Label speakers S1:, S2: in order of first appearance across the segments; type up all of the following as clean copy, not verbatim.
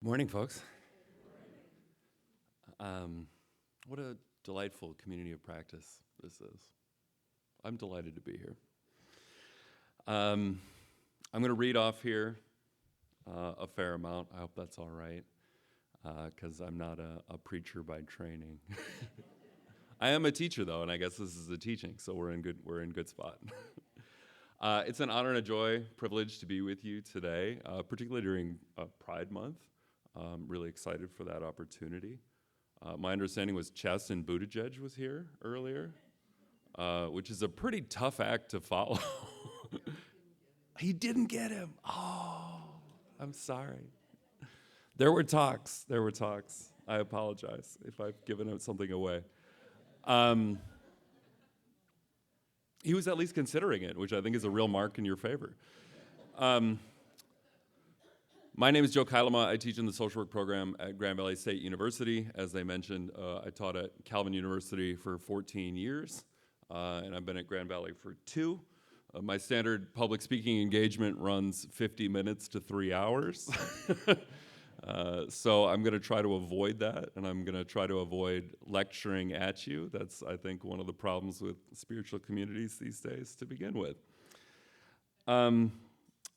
S1: Morning, folks. What a delightful community of practice this is. I'm delighted to be here. I'm going to read off here a fair amount. I hope that's all right, because I'm not a preacher by training. I am a teacher, though, and I guess this is a teaching, so we're in good spot. It's an honor and a joy, privilege to be with you today, particularly during Pride Month. Really excited for that opportunity. My understanding was Chestin Buttigieg was here earlier, which is a pretty tough act to follow. He didn't get him. Oh, I'm sorry. There were talks. I apologize if I've given something away. He was at least considering it, which I think is a real mark in your favor. My name is Joe Kuilema. I teach in the social work program at Grand Valley State University. As they mentioned, I taught at Calvin University for 14 years, and I've been at Grand Valley for 2. My standard public speaking engagement runs 50 minutes to 3 hours. So I'm going to try to avoid that, and I'm going to try to avoid lecturing at you. That's, I think, one of the problems with spiritual communities these days to begin with.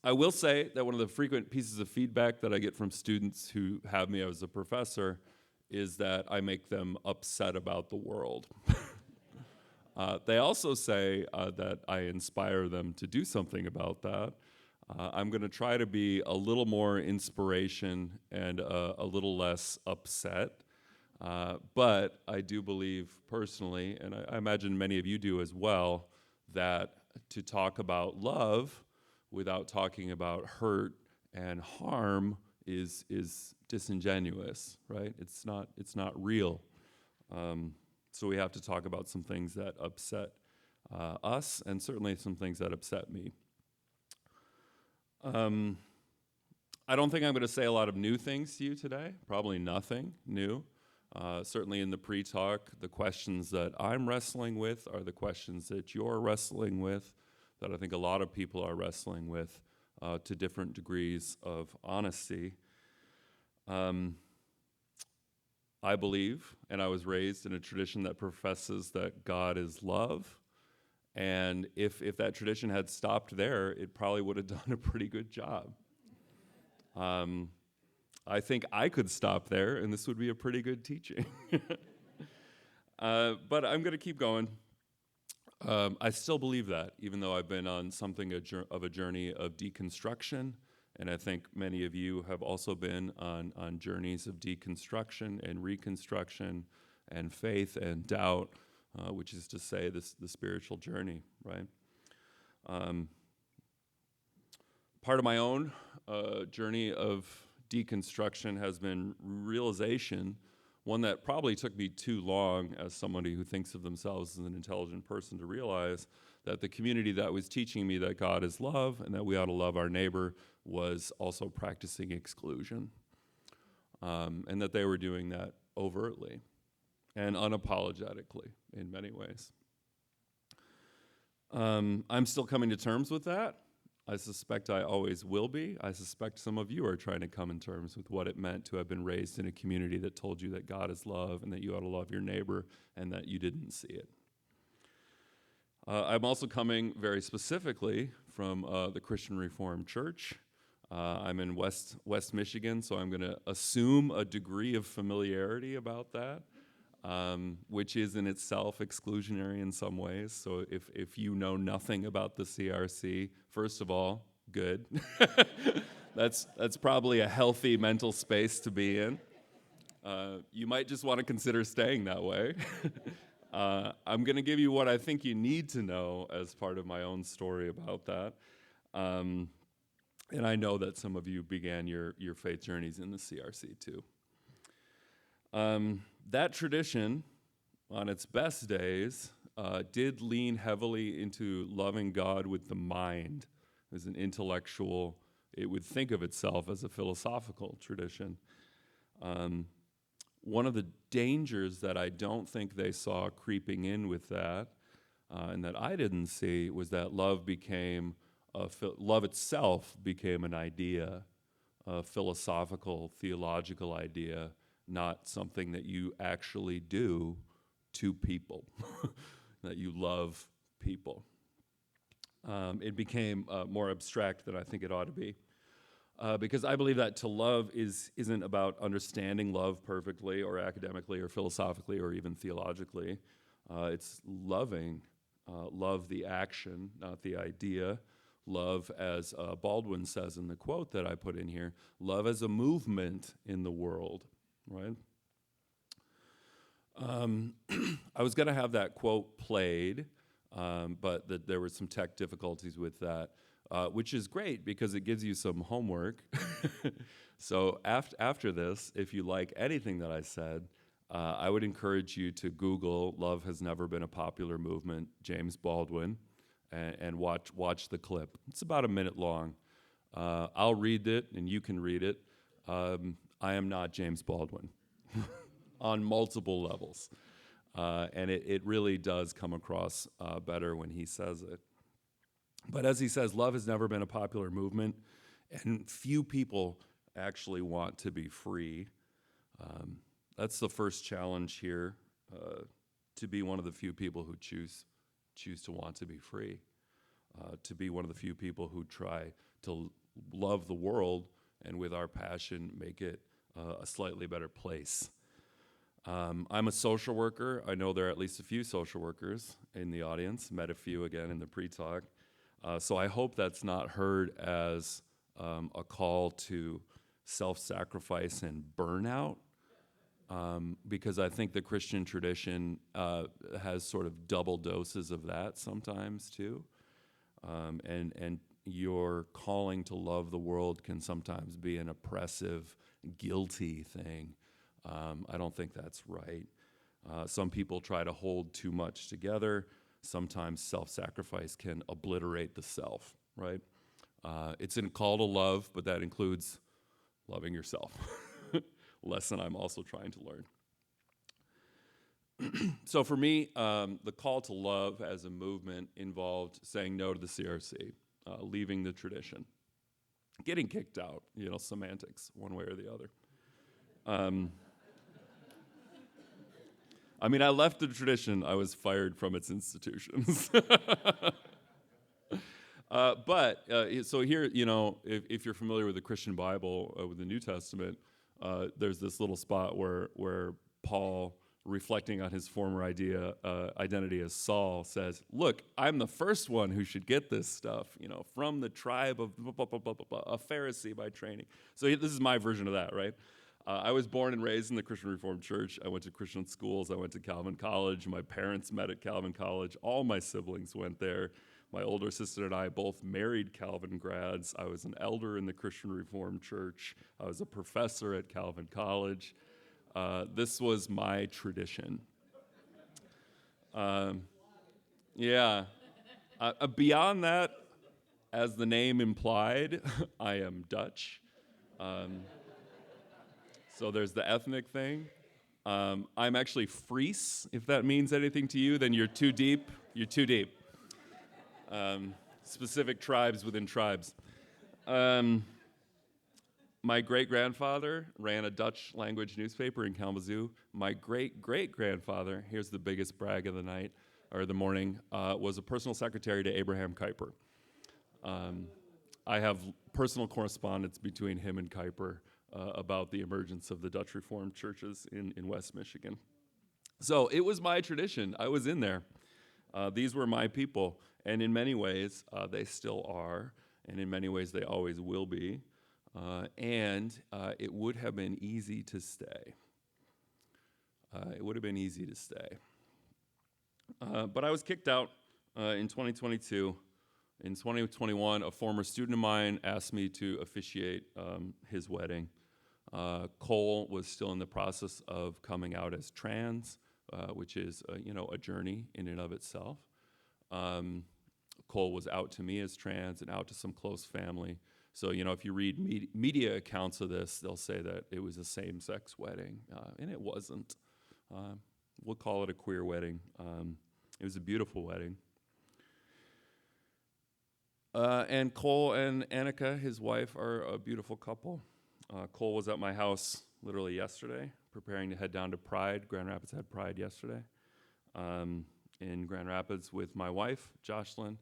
S1: I will say that one of the frequent pieces of feedback that I get from students who have me as a professor is that I make them upset about the world. They also say that I inspire them to do something about that. I'm going to try to be a little more inspiration and a little less upset. But I do believe personally, and I imagine many of you do as well, that to talk about love without talking about hurt and harm is disingenuous, right? It's not real. So we have to talk about some things that upset us, and certainly some things that upset me. I don't think I'm going to say a lot of new things to you today. Probably nothing new. Certainly in the pre-talk, the questions that I'm wrestling with are the questions that you're wrestling with, that I think a lot of people are wrestling with to different degrees of honesty. I believe, and I was raised in a tradition that professes that God is love, and if that tradition had stopped there, it probably would have done a pretty good job. I think I could stop there, and this would be a pretty good teaching. But I'm going to keep going. I still believe that, even though I've been on something of a journey of deconstruction, and I think many of you have also been on journeys of deconstruction and reconstruction and faith and doubt, which is to say the spiritual journey, right? Part of my own journey of deconstruction has been realization, one that probably took me too long as somebody who thinks of themselves as an intelligent person to realize, that the community that was teaching me that God is love and that we ought to love our neighbor was also practicing exclusion, and that they were doing that overtly and unapologetically in many ways. I'm still coming to terms with that. I suspect I always will be. I suspect some of you are trying to come in terms with what it meant to have been raised in a community that told you that God is love and that you ought to love your neighbor and that you didn't see it. I'm also coming very specifically from the Christian Reformed Church. I'm in West Michigan, so I'm going to assume a degree of familiarity about that, which is in itself exclusionary in some ways. So if you know nothing about the CRC, first of all, good. That's probably a healthy mental space to be in. You might just want to consider staying that way. I'm going to give you what I think you need to know as part of my own story about that. And I know that some of you began your faith journeys in the CRC too. That tradition, on its best days, did lean heavily into loving God with the mind. As an intellectual, it would think of itself as a philosophical tradition. One of the dangers that I don't think they saw creeping in with that, and that I didn't see, was that love itself became an idea a philosophical, theological idea, not something that you actually do to people, that you love people. It became more abstract than I think it ought to be. Because I believe that to love isn't about understanding love perfectly or academically or philosophically or even theologically. It's loving, love the action, not the idea. Love, as Baldwin says in the quote that I put in here, love as a movement in the world, right? I was going to have that quote played, but there were some tech difficulties with that, which is great because it gives you some homework. So after this, if you like anything that I said, I would encourage you to Google "Love Has Never Been a Popular Movement," James Baldwin, and watch the clip. It's about a minute long. I'll read it, and you can read it. I am not James Baldwin on multiple levels. And it really does come across better when he says it. But as he says, love has never been a popular movement, and few people actually want to be free. That's the first challenge here, to be one of the few people who choose to want to be free, to be one of the few people who try to love the world and with our passion make it a slightly better place. I'm a social worker. I know there are at least a few social workers in the audience, met a few again in the pre-talk. So I hope that's not heard as a call to self-sacrifice and burnout, because I think the Christian tradition has sort of double doses of that sometimes too. And your calling to love the world can sometimes be an oppressive, guilty thing. I don't think that's right. Some people try to hold too much together. Sometimes self-sacrifice can obliterate the self, right? It's a call to love, but that includes loving yourself. Lesson I'm also trying to learn. So for me, the call to love as a movement involved saying no to the CRC, leaving the tradition, getting kicked out, semantics, one way or the other. I mean, I left the tradition. I was fired from its institutions. So here, if you're familiar with the Christian Bible, with the New Testament, there's this little spot where Paul, reflecting on his former identity as Saul, says, "Look, I'm the first one who should get this stuff, from the tribe of blah, blah, blah, blah, blah, blah, a Pharisee by training." So this is my version of that, right? I was born and raised in the Christian Reformed Church. I went to Christian schools. I went to Calvin College. My parents met at Calvin College. All my siblings went there. My older sister and I both married Calvin grads. I was an elder in the Christian Reformed Church. I was a professor at Calvin College. This was my tradition. Yeah. Beyond that, as the name implied, I am Dutch. So there's the ethnic thing. I'm actually Fries. If that means anything to you, then you're too deep. You're too deep. Specific tribes within tribes. My great-grandfather ran a Dutch language newspaper in Kalamazoo. My great-great-grandfather, here's the biggest brag of the night, or the morning, was a personal secretary to Abraham Kuyper. I have personal correspondence between him and Kuyper about the emergence of the Dutch Reformed churches in West Michigan. So it was my tradition. I was in there. These were my people. And in many ways, they still are. And in many ways, they always will be. And it would have been easy to stay. It would have been easy to stay. But I was kicked out in 2022. In 2021, a former student of mine asked me to officiate his wedding. Cole was still in the process of coming out as trans, which is a journey in and of itself. Cole was out to me as trans and out to some close family. So, if you read media accounts of this, they'll say that it was a same-sex wedding, and it wasn't. We'll call it a queer wedding. It was a beautiful wedding. And Cole and Annika, his wife, are a beautiful couple. Cole was at my house literally yesterday, preparing to head down to Pride. Grand Rapids had Pride yesterday. In Grand Rapids with my wife, Jocelyn,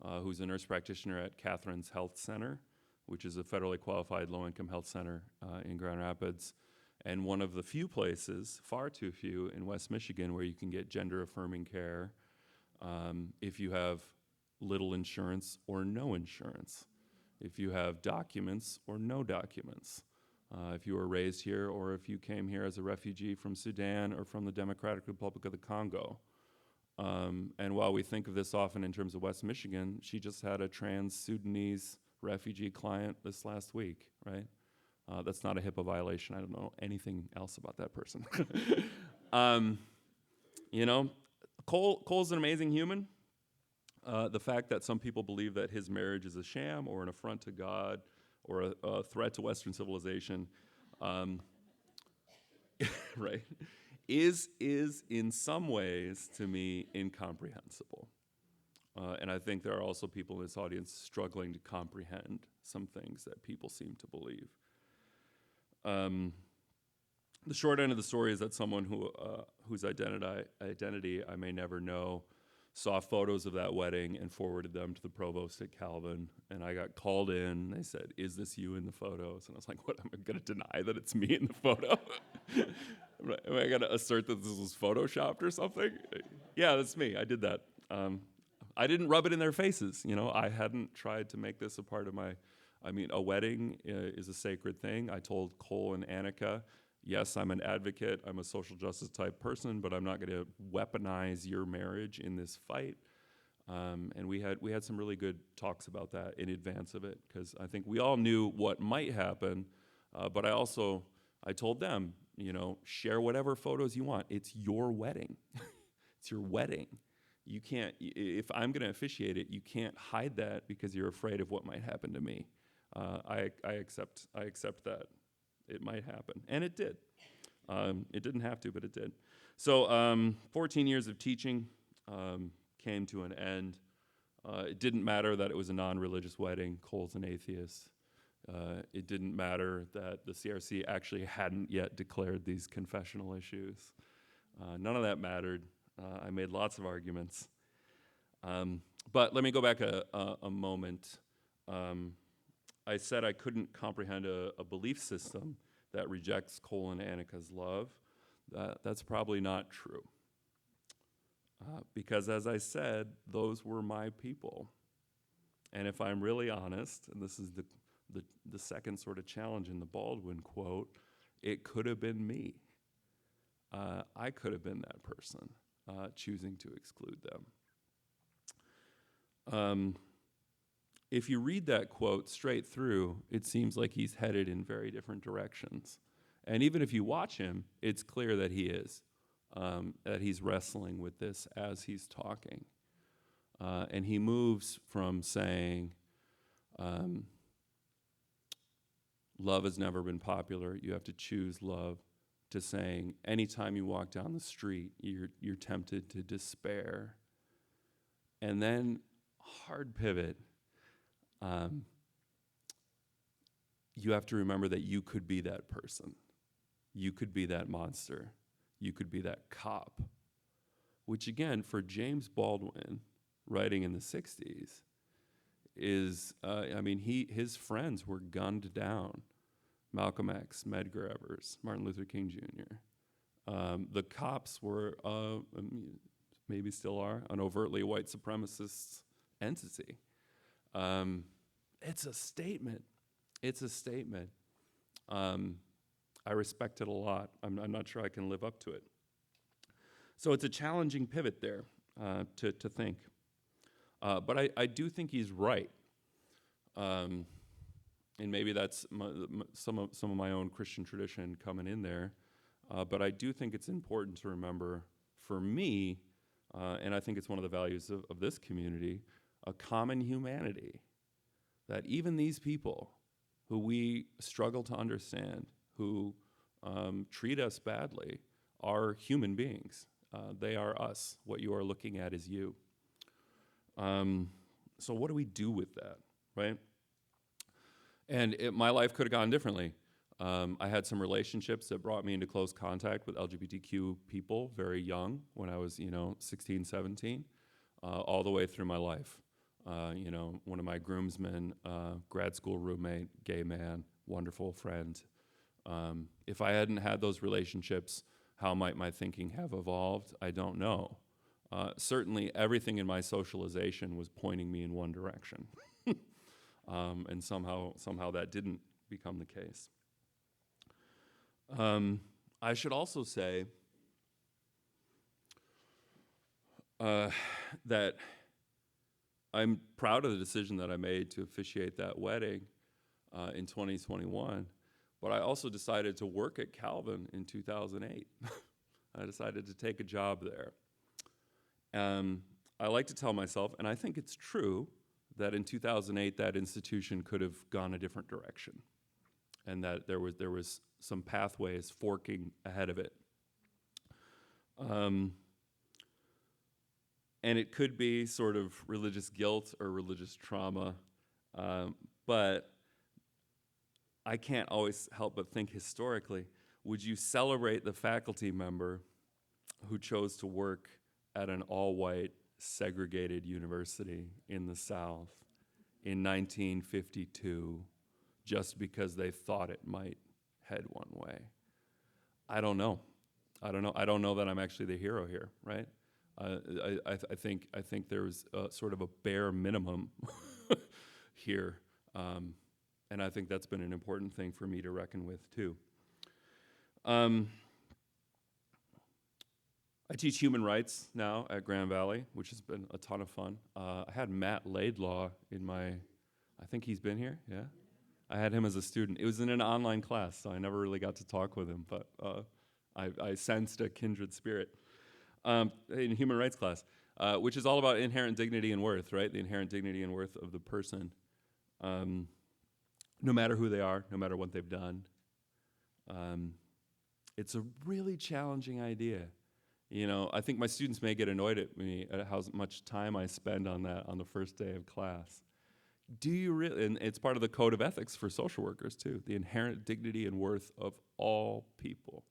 S1: who's a nurse practitioner at Catherine's Health Center, which is a federally qualified low-income health center in Grand Rapids, and one of the few places, far too few, in West Michigan where you can get gender-affirming care if you have little insurance or no insurance, if you have documents or no documents, if you were raised here or if you came here as a refugee from Sudan or from the Democratic Republic of the Congo. And while we think of this often in terms of West Michigan, she just had a trans Sudanese refugee client this last week, right? That's not a HIPAA violation. I don't know anything else about that person. You know, Cole's an amazing human. The fact that some people believe that his marriage is a sham or an affront to God or a threat to Western civilization, right, is in some ways, to me, incomprehensible. And I think there are also people in this audience struggling to comprehend some things that people seem to believe. The short end of the story is that someone whose identity I may never know saw photos of that wedding and forwarded them to the provost at Calvin. And I got called in. They said, "Is this you in the photos?" And I was like, "What? Am I going to deny that it's me in the photo? Am I going to assert that this was photoshopped or something?" Yeah, that's me. I did that. I didn't rub it in their faces. You know, I hadn't tried to make this a part of my. I mean, a wedding is a sacred thing. I told Cole and Annika, yes, I'm an advocate, I'm a social justice type person, but I'm not going to weaponize your marriage in this fight. And we had some really good talks about that in advance of it, because I think we all knew what might happen, but I told them, you know, share whatever photos you want. It's your wedding. It's your wedding. You can't, if I'm going to officiate it, you can't hide that because you're afraid of what might happen to me. I accept that it might happen, and it did. It didn't have to, but it did. So 14 years of teaching came to an end. It didn't matter that it was a non-religious wedding. Cole's an atheist. It didn't matter that the CRC actually hadn't yet declared these confessional issues. None of that mattered. I made lots of arguments. But let me go back a moment. I said I couldn't comprehend a belief system that rejects Cole and Annika's love. That's probably not true. Because as I said, those were my people. And if I'm really honest, and this is the second sort of challenge in the Baldwin quote, it could have been me. I could have been that person choosing to exclude them. If you read that quote straight through, it seems like he's headed in very different directions. And even if you watch him, it's clear that he is, that he's wrestling with this as he's talking. And he moves from saying, love has never been popular, you have to choose love, to saying, anytime you walk down the street, you're tempted to despair. And then, hard pivot, you have to remember that you could be that person. You could be that monster. You could be that cop. Which again, for James Baldwin, writing in the 60s, is, his friends were gunned down. Malcolm X, Medgar Evers, Martin Luther King Jr. The cops were, maybe still are, an overtly white supremacist entity. It's a statement. It's a statement. I respect it a lot. I'm not sure I can live up to it. So it's a challenging pivot there to think. But I do think he's right. And maybe that's some of my own Christian tradition coming in there. But I do think it's important to remember, for me, and I think it's one of the values of this community, a common humanity. That even these people who we struggle to understand, who treat us badly, are human beings. They are us. What you are looking at is you. So what do we do with that, right? And my life could have gone differently. I had some relationships that brought me into close contact with LGBTQ people very young, when I was, 16, 17, all the way through my life. One of my groomsmen, grad school roommate, gay man, wonderful friend. If I hadn't had those relationships, how might my thinking have evolved? I don't know. Certainly, everything in my socialization was pointing me in one direction, and somehow that didn't become the case. I should also say that I'm proud of the decision that I made to officiate that wedding in 2021, but I also decided to work at Calvin in 2008. I decided to take a job there. I like to tell myself, and I think it's true, that in 2008 that institution could have gone a different direction, and that there was some pathways forking ahead of it. And it could be sort of religious guilt or religious trauma, but I can't always help but think historically, would you celebrate the faculty member who chose to work at an all-white segregated university in the South in 1952 just because they thought it might head one way? I don't know. I don't know that I'm actually the hero here, right? I think there's sort of a bare minimum here, and I think that's been an important thing for me to reckon with too. I teach human rights now at Grand Valley, which has been a ton of fun. I had Matt Laidlaw in my, I think he's been here, yeah? I had him as a student. It was in an online class, so I never really got to talk with him, but I sensed a kindred spirit. In human rights class, which is all about inherent dignity and worth, right? The inherent dignity and worth of the person, no matter who they are, no matter what they've done. It's a really challenging idea. I think my students may get annoyed at me at how much time I spend on that on the first day of class. Do you really? And it's part of the code of ethics for social workers too, the inherent dignity and worth of all people.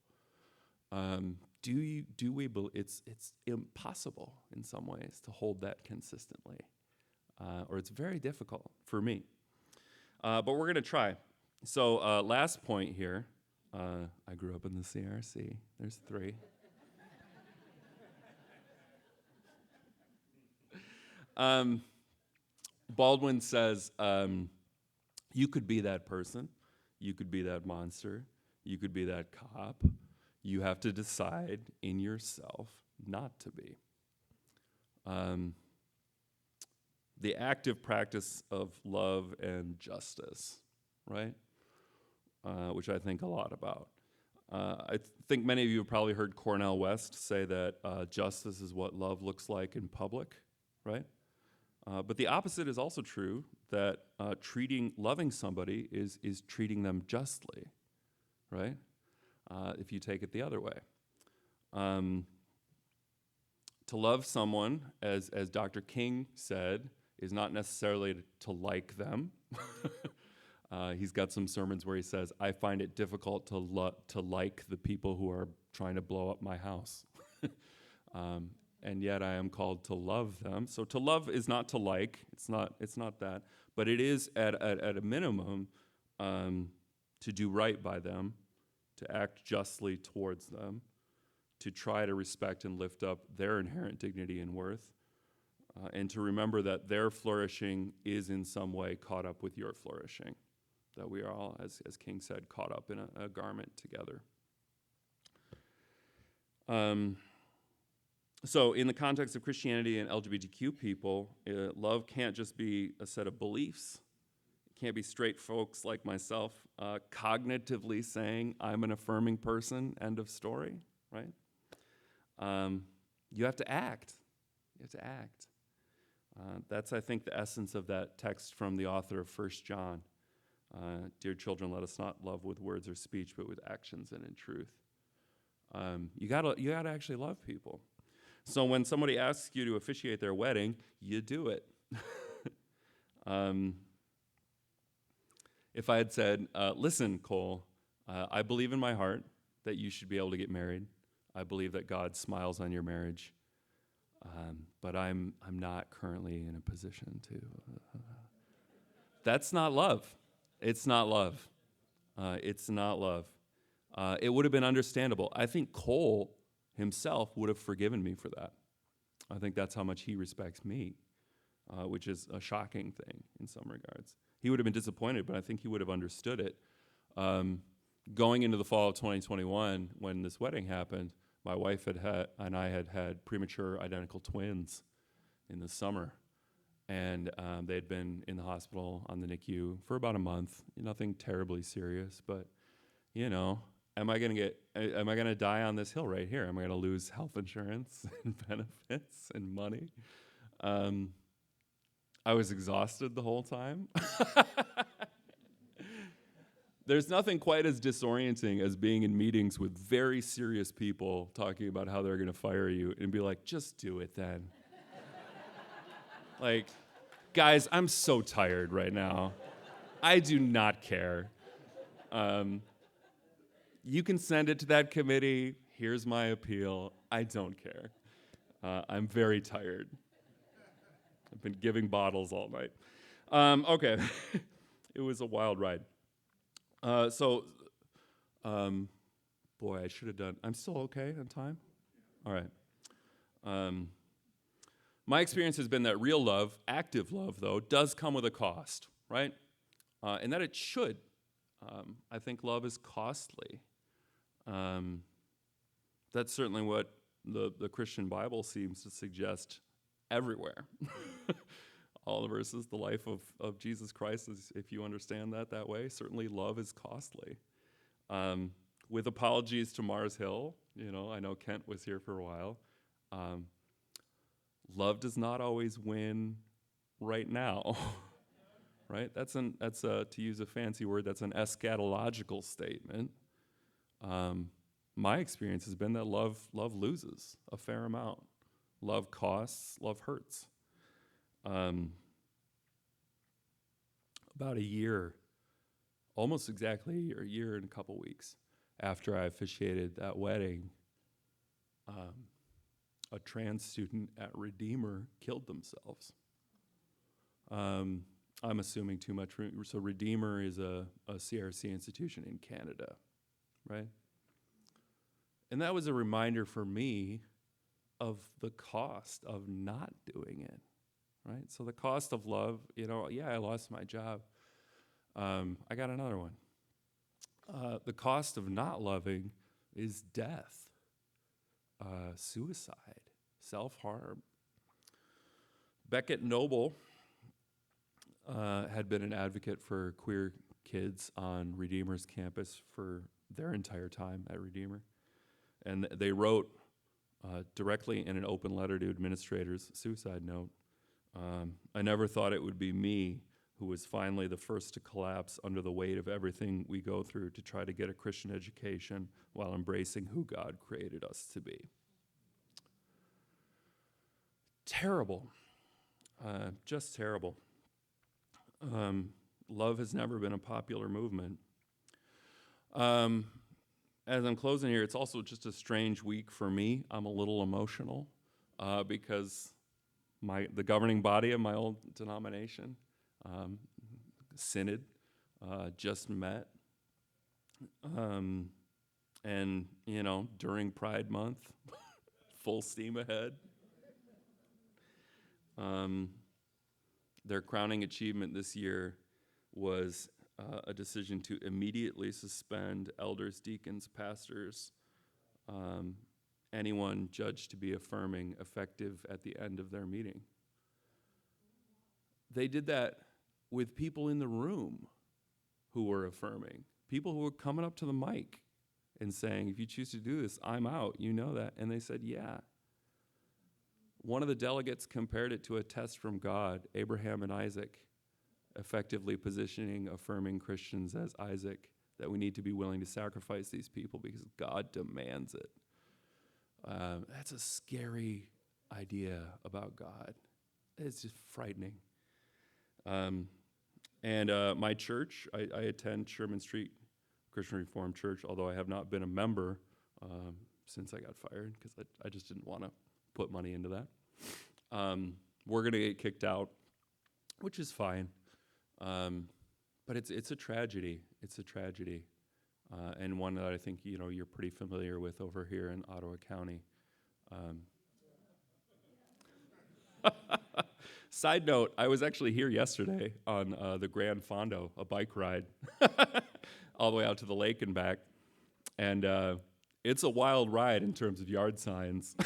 S1: Do we believe it's impossible in some ways to hold that consistently, or it's very difficult for me, but we're going to try. So last point here, I grew up in the CRC. There's 3. Baldwin says, you could be that person, you could be that monster, you could be that cop. You have to decide in yourself not to be. The active practice of love and justice, right? Which I think a lot about. I think many of you have probably heard Cornel West say that justice is what love looks like in public, right? But the opposite is also true, that loving somebody is treating them justly, right? If you take it the other way. To love someone, as Dr. King said, is not necessarily to like them. He's got some sermons where he says, I find it difficult to like the people who are trying to blow up my house. And yet I am called to love them. So to love is not to like, it's not that, but it is at a minimum to do right by them, to act justly towards them, to try to respect and lift up their inherent dignity and worth, and to remember that their flourishing is in some way caught up with your flourishing, that we are all, as King said, caught up in a garment together. So in the context of Christianity and LGBTQ people, love can't just be a set of beliefs. Can't be straight folks like myself cognitively saying, I'm an affirming person, end of story, right? You have to act. You have to act. That's, I think, the essence of that text from the author of 1 John. Dear children, let us not love with words or speech, but with actions and in truth. You gotta actually love people. So when somebody asks you to officiate their wedding, you do it. If I had said, listen, Cole, I believe in my heart that you should be able to get married. I believe that God smiles on your marriage, but I'm not currently in a position to. That's not love. It's not love. It's not love. It would have been understandable. I think Cole himself would have forgiven me for that. I think that's how much he respects me, which is a shocking thing in some regards. He would have been disappointed, but I think he would have understood it. Going into the fall of 2021, when this wedding happened, my wife and I had premature identical twins in the summer. And they had been in the hospital on the NICU for about a month. Nothing terribly serious, but, am I gonna die on this hill right here? Am I gonna lose health insurance and benefits and money? I was exhausted the whole time. There's nothing quite as disorienting as being in meetings with very serious people talking about how they're gonna fire you and be like, just do it then. Like, guys, I'm so tired right now. I do not care. You can send it to that committee. Here's my appeal. I don't care. I'm very tired. I've been giving bottles all night. Okay. It was a wild ride. Boy, I should have done. I'm still okay on time? All right. My experience has been that real love, active love, though, does come with a cost, right? And that it should. I think love is costly. That's certainly what the Christian Bible seems to suggest everywhere. All the verses, the life of Jesus Christ, is, if you understand that way, certainly love is costly. With apologies to Mars Hill, I know Kent was here for a while. Love does not always win right now, right? That's to use a fancy word, that's an eschatological statement. My experience has been that love loses a fair amount. Love costs, love hurts. About a year, almost exactly a year and a couple weeks after I officiated that wedding, a trans student at Redeemer killed themselves. I'm assuming too much. So Redeemer is a CRC institution in Canada, right? And that was a reminder for me of the cost of not doing it, right? So the cost of love, I lost my job. I got another one. The cost of not loving is death, suicide, self-harm. Beckett Noble had been an advocate for queer kids on Redeemer's campus for their entire time at Redeemer. And they wrote directly in an open letter to administrators, suicide note, I never thought it would be me who was finally the first to collapse under the weight of everything we go through to try to get a Christian education while embracing who God created us to be. Terrible. Just terrible. Love has never been a popular movement. As I'm closing here, it's also just a strange week for me. I'm a little emotional because the governing body of my old denomination, Synod, just met. And, during Pride Month, full steam ahead. Their crowning achievement this year was a decision to immediately suspend elders, deacons, pastors, anyone judged to be affirming, effective at the end of their meeting. They did that with people in the room who were affirming, people who were coming up to the mic and saying, if you choose to do this, I'm out, you know that. And they said, yeah. One of the delegates compared it to a test from God, Abraham and Isaac, effectively positioning affirming Christians as Isaac, that we need to be willing to sacrifice these people because God demands it. That's a scary idea about God. It's just frightening. And my church, I attend Sherman Street Christian Reformed Church, although I have not been a member since I got fired because I just didn't want to put money into that. We're going to get kicked out, which is fine. But it's a tragedy. It's a tragedy. And one that I think you're pretty familiar with over here in Ottawa County. Side note, I was actually here yesterday on the Grand Fondo, a bike ride, all the way out to the lake and back. And it's a wild ride in terms of yard signs.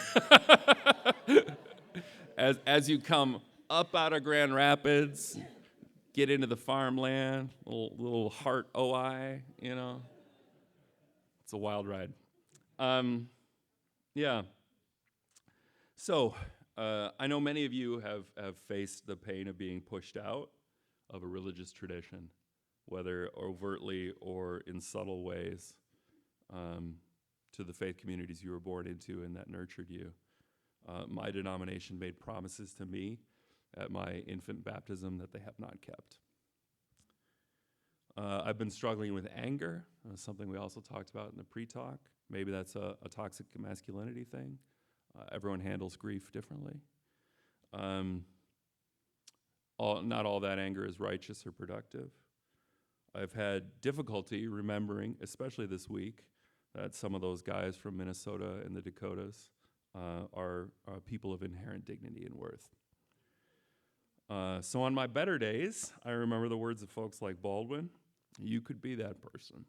S1: As you come up out of Grand Rapids, get into the farmland, little Hart OI, It's a wild ride. Yeah. So, I know many of you have faced the pain of being pushed out of a religious tradition, whether overtly or in subtle ways, to the faith communities you were born into and that nurtured you. My denomination made promises to me at my infant baptism that they have not kept. I've been struggling with anger, something we also talked about in the pre-talk. Maybe that's a toxic masculinity thing. Everyone handles grief differently. Not all that anger is righteous or productive. I've had difficulty remembering, especially this week, that some of those guys from Minnesota and the Dakotas are people of inherent dignity and worth. So on my better days, I remember the words of folks like Baldwin. You could be that person.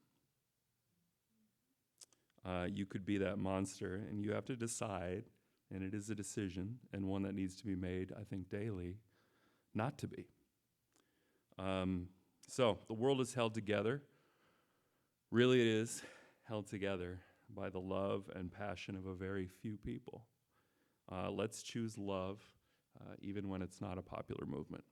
S1: You could be that monster, and you have to decide, and it is a decision, and one that needs to be made, I think, daily, not to be. So the world is held together. Really, it is held together by the love and passion of a very few people. Let's choose love, even when it's not a popular movement.